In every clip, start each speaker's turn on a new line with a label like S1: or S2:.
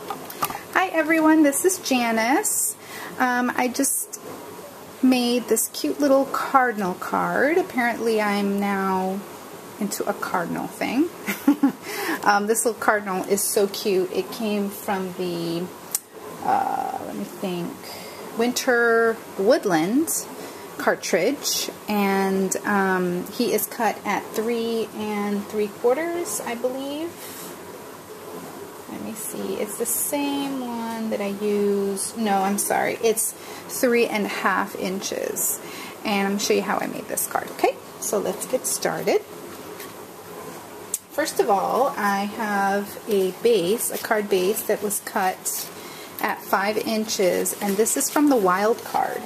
S1: Hi everyone, this is Janice. I just made this cute little cardinal card. Apparently I'm now into a cardinal thing. This little cardinal is so cute. It came from the, let me think, Winter Woodland cartridge, and he is cut at 3 3/4, I believe. Let me see, it's the same one that I use. No, I'm sorry, it's 3.5 inches. And I'm going to show you how I made this card. Okay, so let's get started. First of all, I have a base, a card base that was cut at 5 inches, and this is from the Wild Card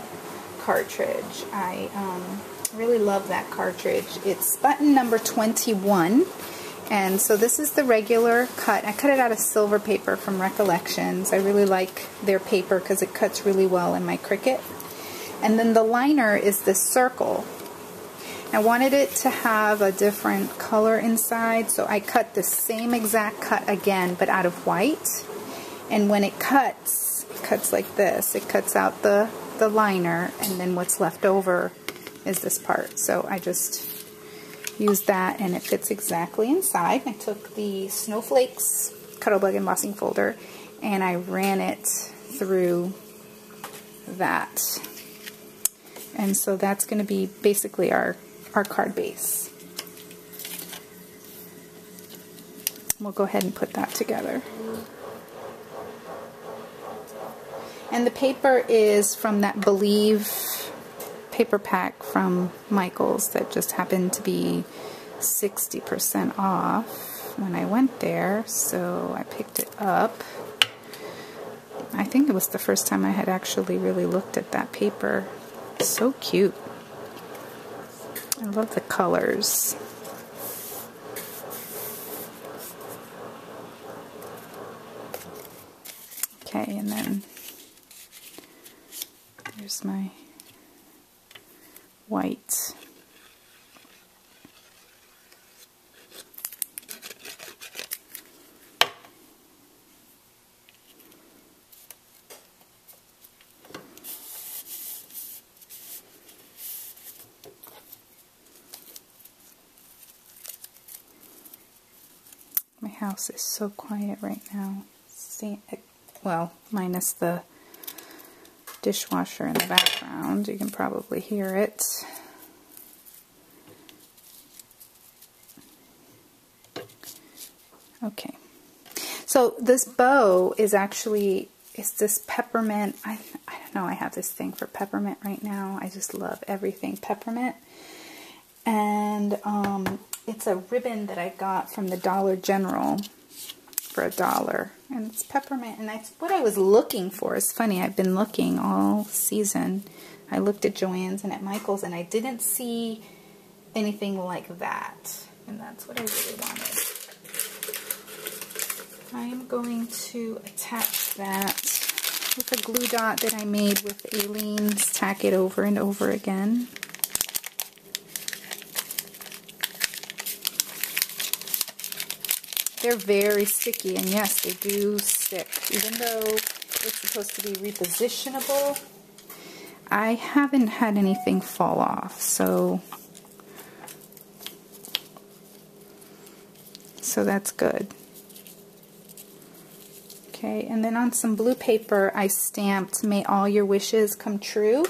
S1: cartridge. I really love that cartridge. It's button number 21. And so this is the regular cut. I cut it out of silver paper from Recollections. I really like their paper because it cuts really well in my Cricut. And then the liner is this circle. I wanted it to have a different color inside, so I cut the same exact cut again, but out of white. And when it cuts like this. It cuts out the liner, and then what's left over is this part. So I just use that, and it fits exactly inside. I took the Snowflakes Cuttlebug embossing folder and I ran it through that, and so that's going to be basically our card base. We'll go ahead and put that together. And the paper is from that Believe paper pack from Michaels that just happened to be 60% off when I went there, so I picked it up. I think it was the first time I had actually really looked at that paper. It's so cute. I love the colors. Okay, and then there's my white. My house is so quiet right now. See, well, minus the dishwasher in the background. You can probably hear it. Okay. So this bow is actually, it's this peppermint. I don't know, I have this thing for peppermint right now. I just love everything peppermint. And it's a ribbon that I got from the Dollar General for $1, and it's peppermint, and that's what I was looking for. It's funny, I've been looking all season. I looked at Joann's and at Michael's, and I didn't see anything like that, and that's what I really wanted. I am going to attach that with a glue dot that I made with Aleene's Tack It Over and Over Again. They're very sticky, and yes, they do stick. Even though it's supposed to be repositionable, I haven't had anything fall off, so that's good. Okay, and then on some blue paper, I stamped "May All Your Wishes Come True,"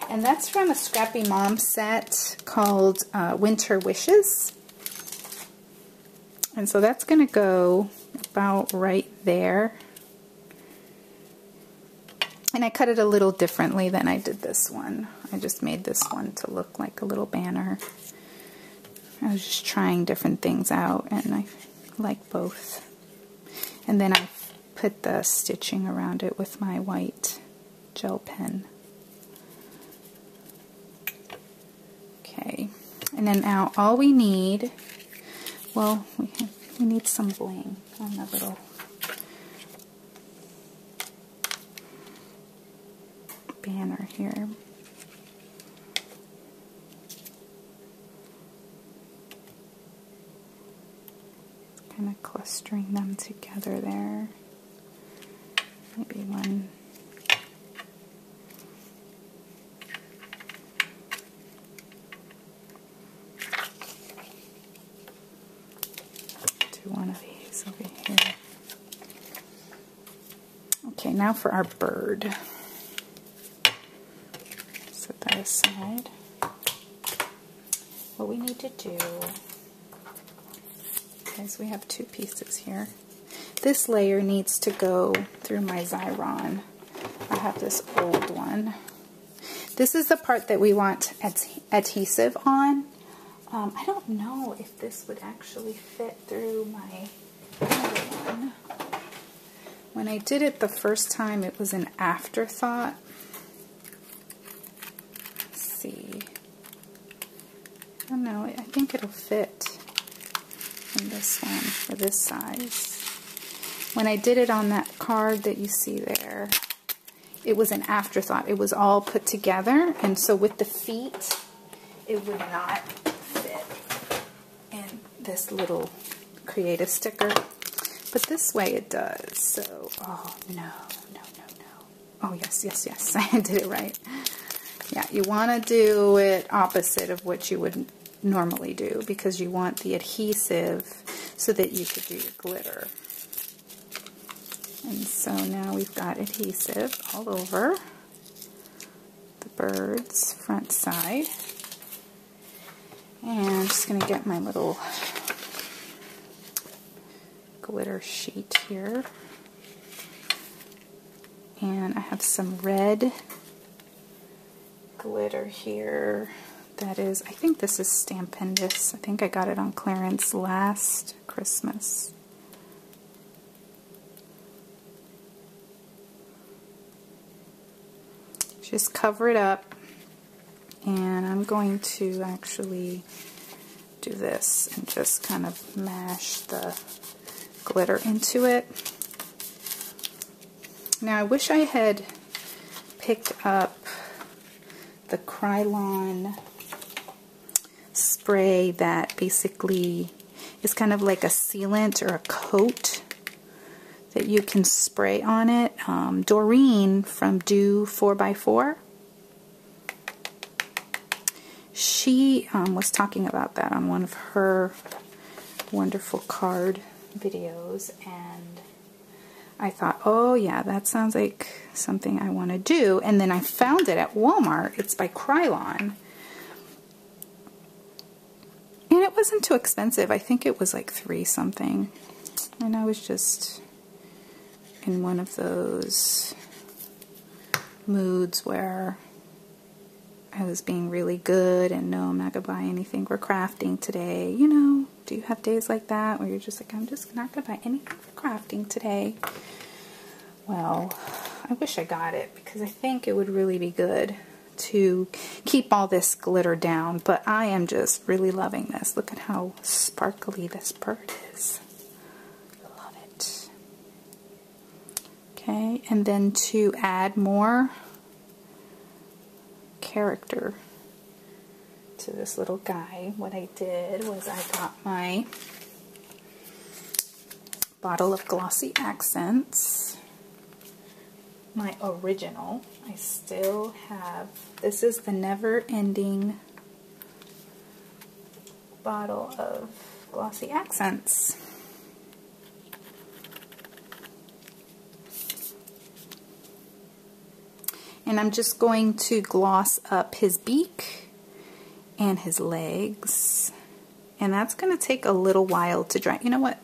S1: and that's from a Scrappy Mom set called Winter Wishes. And so that's going to go about right there. And I cut it a little differently than I did this one. I just made this one to look like a little banner. I was just trying different things out, and I like both. And then I put the stitching around it with my white gel pen. Okay, and then now all we need, well, we need some bling on the little banner here. Kind of clustering them together there. Okay, now for our bird. Set that aside. What we need to do is we have 2 pieces here. This layer needs to go through my Xyron. I have this old one. This is the part that we want adhesive on. I don't know if this would actually fit through my other one. When I did it the first time, it was an afterthought. Let's see. I don't know. I think it'll fit in this one for this size. When I did it on that card that you see there, it was an afterthought. It was all put together, and so with the feet, it would not fit in this little creative sticker. But this way it does. So, oh no. Oh yes, I did it right. Yeah, you want to do it opposite of what you would normally do, because you want the adhesive so that you could do your glitter. And so now we've got adhesive all over the bird's front side. And I'm just going to get my little glitter sheet here. And I have some red glitter here. That is, I think this is Stampendous. I think I got it on clearance last Christmas. Just cover it up, and I'm going to actually do this and just kind of mash the glitter into it. Now I wish I had picked up the Krylon spray that basically is kind of like a sealant or a coat that you can spray on it. Doreen from Do 4x4, she was talking about that on one of her wonderful card videos, and I thought, oh yeah, that sounds like something I want to do. And then I found it at Walmart. It's by Krylon. And it wasn't too expensive. I think it was like $3 something. And I was just in one of those moods where I was being really good and no, I'm not going to buy anything for crafting today. You know, do you have days like that where you're just like, I'm just not going to buy anything for crafting today? Well, I wish I got it, because I think it would really be good to keep all this glitter down. But I am just really loving this. Look at how sparkly this bird is. Love it. Okay, and then to add more character to this little guy, what I did was I got my bottle of Glossy Accents, my original. I still have, this is the Never Ending bottle of Glossy Accents. And I'm just going to gloss up his beak and his legs. And that's going to take a little while to dry. You know what?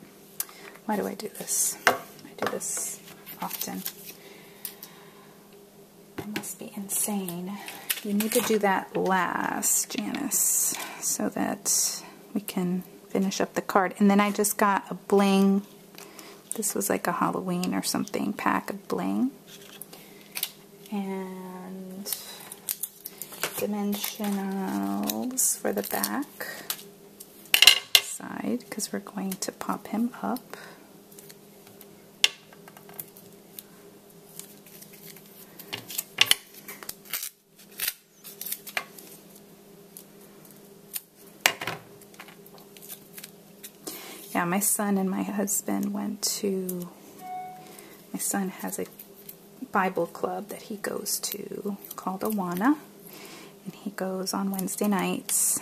S1: Why do I do this? I do this often. I must be insane. You need to do that last, Janice, so that we can finish up the card. And then I just got a bling. This was like a Halloween or something pack of bling. And dimensionals for the back side, because we're going to pop him up. Yeah, my son and my husband went to, my son has a Bible club that he goes to called Awana, and he goes on Wednesday nights,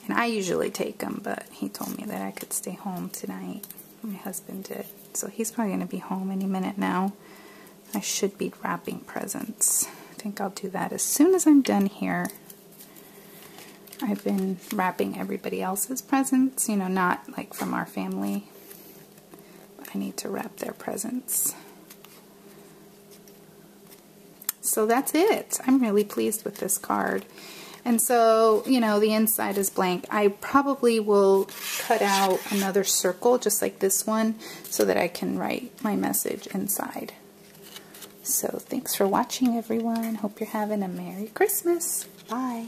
S1: and I usually take him, but he told me that I could stay home tonight. My husband did, so he's probably going to be home any minute now. I should be wrapping presents. I think I'll do that as soon as I'm done here. I've been wrapping everybody else's presents, you know, not like from our family. But I need to wrap their presents. So that's it. I'm really pleased with this card. And so, you know, the inside is blank. I probably will cut out another circle just like this one so that I can write my message inside. So thanks for watching, everyone. Hope you're having a Merry Christmas. Bye.